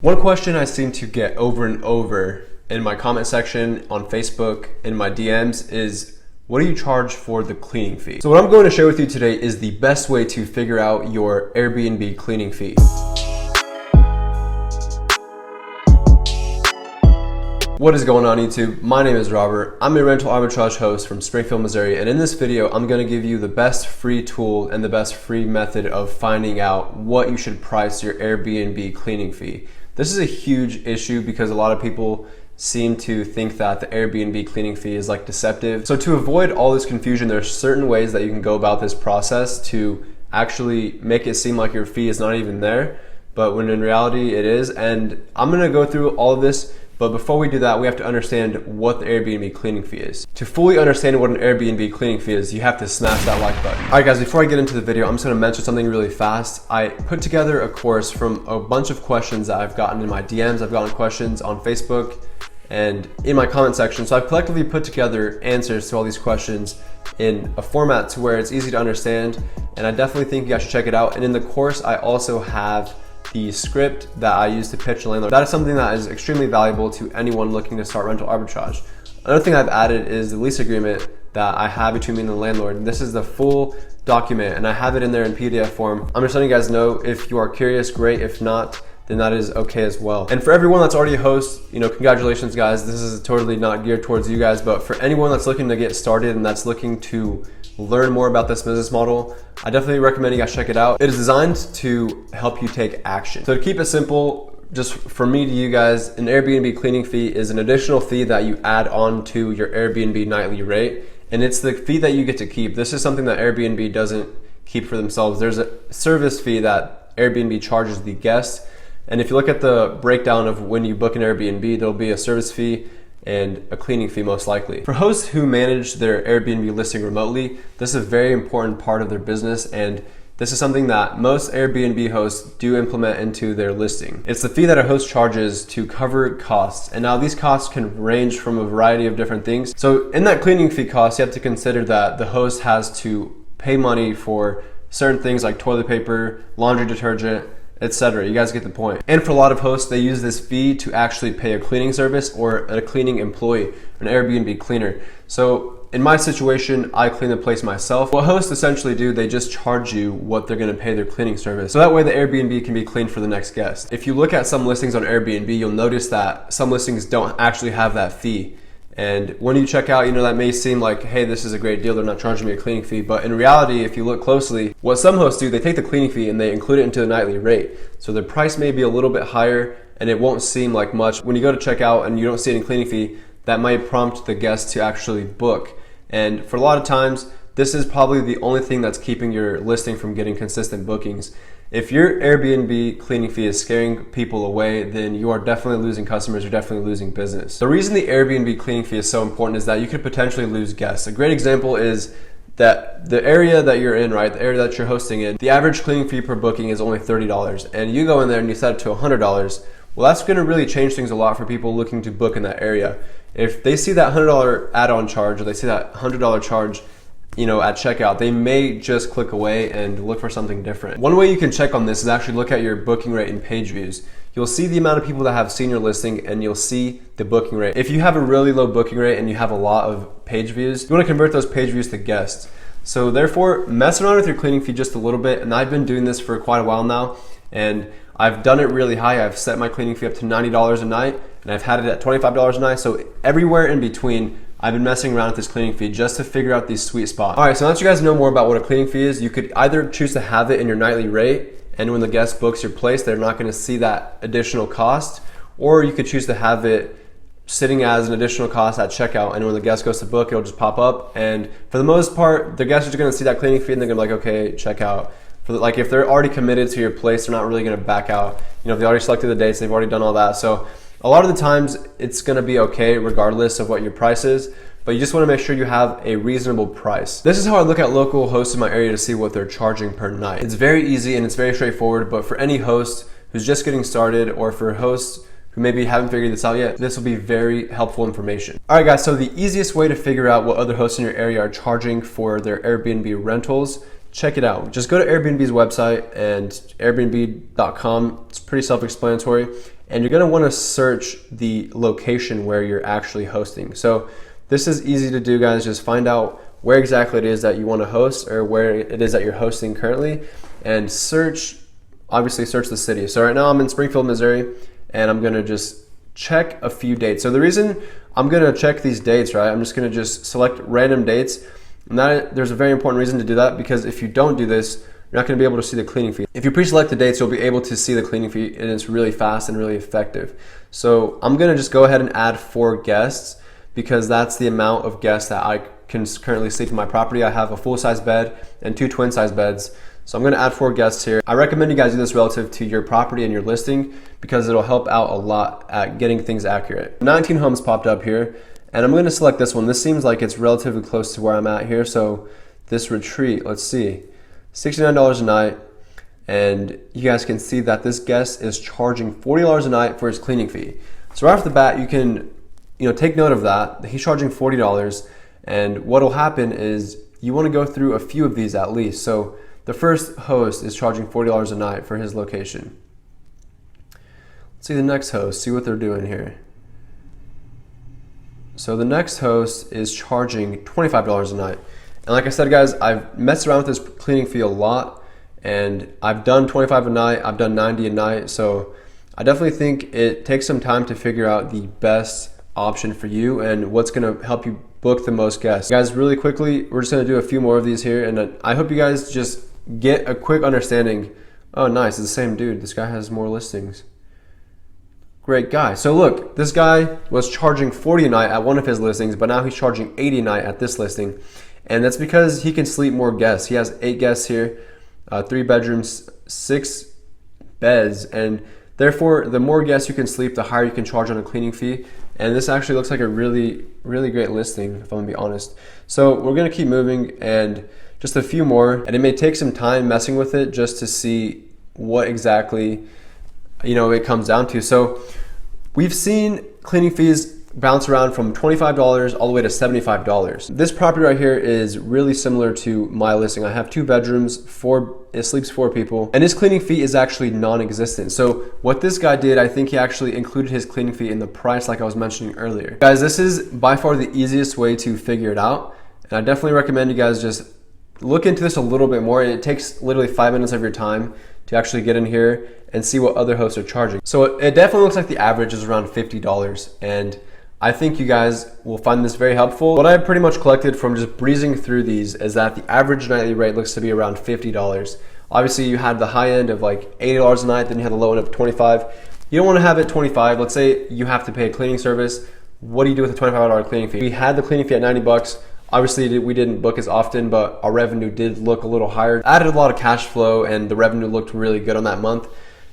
One question I seem to get over and over in my comment section on Facebook, in my DMs, is what do you charge for the cleaning fee? So what I'm going to share with you today is the best way to figure out your Airbnb cleaning fee. What is going on YouTube? My name is Robert. I'm a rental arbitrage host from Springfield, Missouri, and in this video I'm going to give you the best free tool and the best free method of finding out what you should price your Airbnb cleaning fee. This is a huge issue because a lot of people seem to think that the Airbnb cleaning fee is like deceptive. So to avoid all this confusion, there's certain ways that you can go about this process to actually make it seem like your fee is not even there, but when in reality it is. And I'm gonna go through all of this, but before we do that, we have to understand what the Airbnb cleaning fee is. To fully understand what an Airbnb cleaning fee is, you have to smash that like button. All right guys, before I get into the video, I'm just gonna mention something really fast. I put together a course from a bunch of questions that I've gotten in my DMs. I've gotten questions on Facebook and in my comment section. So I've collectively put together answers to all these questions in a format to where it's easy to understand. And I definitely think you guys should check it out. And in the course, I also have the script that I use to pitch a landlord. That is something that is extremely valuable to anyone looking to start rental arbitrage. Another thing I've added is the lease agreement that I have between me and the landlord. This is the full document and I have it in there in PDF form. I'm just letting you guys know, if you are curious, great. If not, then that is okay as well. And for everyone that's already a host, congratulations guys. This is totally not geared towards you guys, but for anyone that's looking to get started and that's looking to learn more about this business model, I definitely recommend you guys check it out. It is designed to help you take action. So to keep it simple, just from me to you guys, an Airbnb cleaning fee is an additional fee that you add on to your Airbnb nightly rate. And it's the fee that you get to keep. This is something that Airbnb doesn't keep for themselves. There's a service fee that Airbnb charges the guest. And if you look at the breakdown of when you book an Airbnb, there'll be a service fee and a cleaning fee most likely. For hosts who manage their Airbnb listing remotely, this is a very important part of their business, and this is something that most Airbnb hosts do implement into their listing. It's the fee that a host charges to cover costs, and now these costs can range from a variety of different things. So in that cleaning fee cost, you have to consider that the host has to pay money for certain things like toilet paper, laundry detergent, etc. You guys get the point. And for a lot of hosts, they use this fee to actually pay a cleaning service or a cleaning employee, an Airbnb cleaner. So in my situation, I clean the place myself. What hosts essentially do, they just charge you what they're gonna pay their cleaning service. So that way the Airbnb can be cleaned for the next guest. If you look at some listings on Airbnb, you'll notice that some listings don't actually have that fee. And when you check out, that may seem like, hey, this is a great deal, they're not charging me a cleaning fee. But in reality, if you look closely, what some hosts do, they take the cleaning fee and they include it into the nightly rate. So the price may be a little bit higher and it won't seem like much. When you go to check out and you don't see any cleaning fee, that might prompt the guest to actually book. And for a lot of times, this is probably the only thing that's keeping your listing from getting consistent bookings. If your Airbnb cleaning fee is scaring people away, then you are definitely losing customers, you're definitely losing business. The reason the Airbnb cleaning fee is so important is that you could potentially lose guests. A great example is that the area that you're in, right, the area that you're hosting in, the average cleaning fee per booking is only $30, and you go in there and you set it to $100. Well, that's gonna really change things a lot for people looking to book in that area. If they see that $100 add-on charge, or they see that $100 charge at checkout, they may just click away and look for something different. One way you can check on this is actually look at your booking rate and page views. You'll see the amount of people that have seen your listing and you'll see the booking rate. If you have a really low booking rate and you have a lot of page views, you want to convert those page views to guests. So therefore, mess around with your cleaning fee just a little bit, and I've been doing this for quite a while now, and I've done it really high. I've set my cleaning fee up to $90 a night, and I've had it at $25 a night, so everywhere in between, I've been messing around with this cleaning fee just to figure out these sweet spots. All right, so now that you guys know more about what a cleaning fee is, you could either choose to have it in your nightly rate, and when the guest books your place, they're not gonna see that additional cost, or you could choose to have it sitting as an additional cost at checkout, and when the guest goes to book, it'll just pop up, and for the most part, the guests are gonna see that cleaning fee and they're gonna be like, okay, check out. If they're already committed to your place, they're not really gonna back out. If they already selected the dates, they've already done all that. So a lot of the times it's gonna be okay regardless of what your price is, but you just wanna make sure you have a reasonable price. This is how I look at local hosts in my area to see what they're charging per night. It's very easy and it's very straightforward, but for any host who's just getting started, or for hosts who maybe haven't figured this out yet, this will be very helpful information. All right guys, so the easiest way to figure out what other hosts in your area are charging for their Airbnb rentals, check it out. Just go to Airbnb's website and airbnb.com. It's pretty self-explanatory. and you're gonna wanna search the location where you're actually hosting. So this is easy to do, guys. Just find out where exactly it is that you wanna host, or where it is that you're hosting currently, and obviously search the city. So right now I'm in Springfield, Missouri, and I'm gonna just check a few dates. So the reason I'm gonna check these dates, right, I'm just gonna just select random dates. And there's a very important reason to do that, because if you don't do this, you're not going to be able to see the cleaning fee. If you pre-select the dates, you'll be able to see the cleaning fee, and it's really fast and really effective. So I'm going to just go ahead and add 4 guests, because that's the amount of guests that I can currently sleep in my property. I have a full-size bed and 2 twin-size beds. So I'm going to add 4 guests here. I recommend you guys do this relative to your property and your listing, because it'll help out a lot at getting things accurate. 19 homes popped up here, and I'm going to select this one. This seems like it's relatively close to where I'm at here. So this retreat, let's see, $69 a night. And you guys can see that this guest is charging $40 a night for his cleaning fee. So right off the bat, you can take note of that. He's charging $40. And what will happen is you want to go through a few of these at least. So the first host is charging $40 a night for his location. Let's see the next host, see what they're doing here. So the next host is charging $25 a night. And like I said, guys, I've messed around with this cleaning fee a lot, and I've done 25 a night, I've done 90 a night. So I definitely think it takes some time to figure out the best option for you and what's gonna help you book the most guests. Guys, really quickly, we're just gonna do a few more of these here, and I hope you guys just get a quick understanding. Oh, nice, it's the same dude. This guy has more listings. Great guy. So look, this guy was charging 40 a night at one of his listings, but now he's charging 80 a night at this listing. And that's because he can sleep more guests. He has 8 guests here, 3 bedrooms, 6 beds, and therefore the more guests you can sleep, the higher you can charge on a cleaning fee. And this actually looks like a really, really great listing, if I'm gonna be honest. So we're gonna keep moving, and just a few more, and it may take some time messing with it just to see what exactly it comes down to. So we've seen cleaning fees bounce around from $25 all the way to $75. This property right here is really similar to my listing. I have 2 bedrooms, it sleeps 4 people, and his cleaning fee is actually non-existent. So what this guy did, I think he actually included his cleaning fee in the price like I was mentioning earlier. Guys, this is by far the easiest way to figure it out, and I definitely recommend you guys just look into this a little bit more. It takes literally 5 minutes of your time to actually get in here and see what other hosts are charging. So it definitely looks like the average is around $50, and I think you guys will find this very helpful. What I pretty much collected from just breezing through these is that the average nightly rate looks to be around $50. Obviously you had the high end of like $80 a night, then you had the low end of $25. You don't want to have it 25. Let's say you have to pay a cleaning service. What do you do with a $25 cleaning fee? We had the cleaning fee at 90 bucks. Obviously we didn't book as often, but our revenue did look a little higher. Added a lot of cash flow, and the revenue looked really good on that month,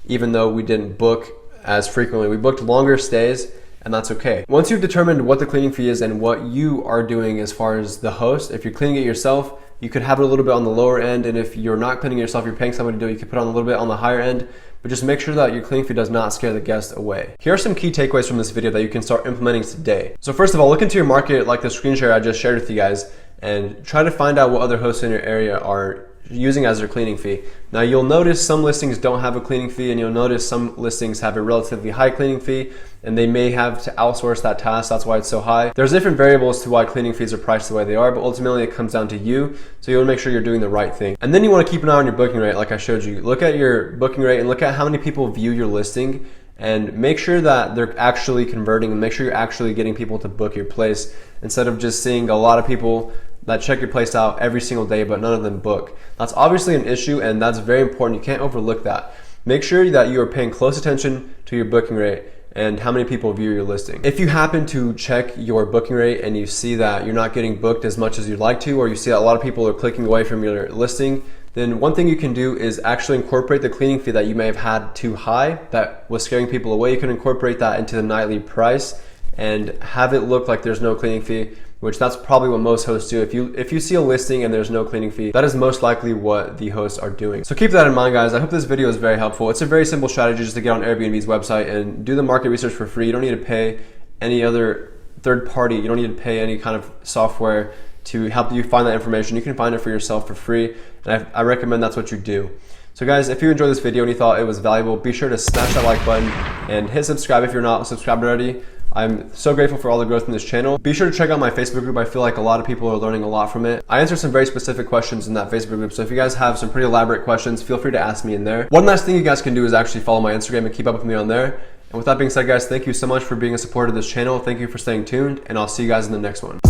even though we didn't book as frequently. We booked longer stays, and that's okay. Once you've determined what the cleaning fee is and what you are doing as far as the host, if you're cleaning it yourself, you could have it a little bit on the lower end, and if you're not cleaning it yourself, you're paying somebody to do it, you could put on a little bit on the higher end, but just make sure that your cleaning fee does not scare the guest away. Here are some key takeaways from this video that you can start implementing today. So first of all, look into your market like the screen share I just shared with you guys, and try to find out what other hosts in your area are using as their cleaning fee. Now you'll notice some listings don't have a cleaning fee, and you'll notice some listings have a relatively high cleaning fee, and they may have to outsource that task. That's why it's so high. There's different variables to why cleaning fees are priced the way they are, but ultimately it comes down to you. So you want to make sure you're doing the right thing. And then you want to keep an eye on your booking rate like I showed you. Look at your booking rate and look at how many people view your listing, and make sure that they're actually converting, and make sure you're actually getting people to book your place, instead of just seeing a lot of people that check your place out every single day, but none of them book. That's obviously an issue, and that's very important. You can't overlook that. Make sure that you are paying close attention to your booking rate and how many people view your listing. If you happen to check your booking rate and you see that you're not getting booked as much as you'd like to, or you see that a lot of people are clicking away from your listing, then one thing you can do is actually incorporate the cleaning fee that you may have had too high that was scaring people away. You can incorporate that into the nightly price and have it look like there's no cleaning fee, which that's probably what most hosts do. If you see a listing and there's no cleaning fee, that is most likely what the hosts are doing. So keep that in mind, guys. I hope this video is very helpful. It's a very simple strategy just to get on Airbnb's website and do the market research for free. You don't need to pay any other third party. You don't need to pay any kind of software to help you find that information. You can find it for yourself for free, and I recommend that's what you do. So guys, if you enjoyed this video and you thought it was valuable, be sure to smash that like button and hit subscribe if you're not subscribed already. I'm so grateful for all the growth in this channel. Be sure to check out my Facebook group. I feel like a lot of people are learning a lot from it. I answer some very specific questions in that Facebook group, so if you guys have some pretty elaborate questions, feel free to ask me in there. One last thing you guys can do is actually follow my Instagram and keep up with me on there. And with that being said, guys, thank you so much for being a supporter of this channel. Thank you for staying tuned, and I'll see you guys in the next one.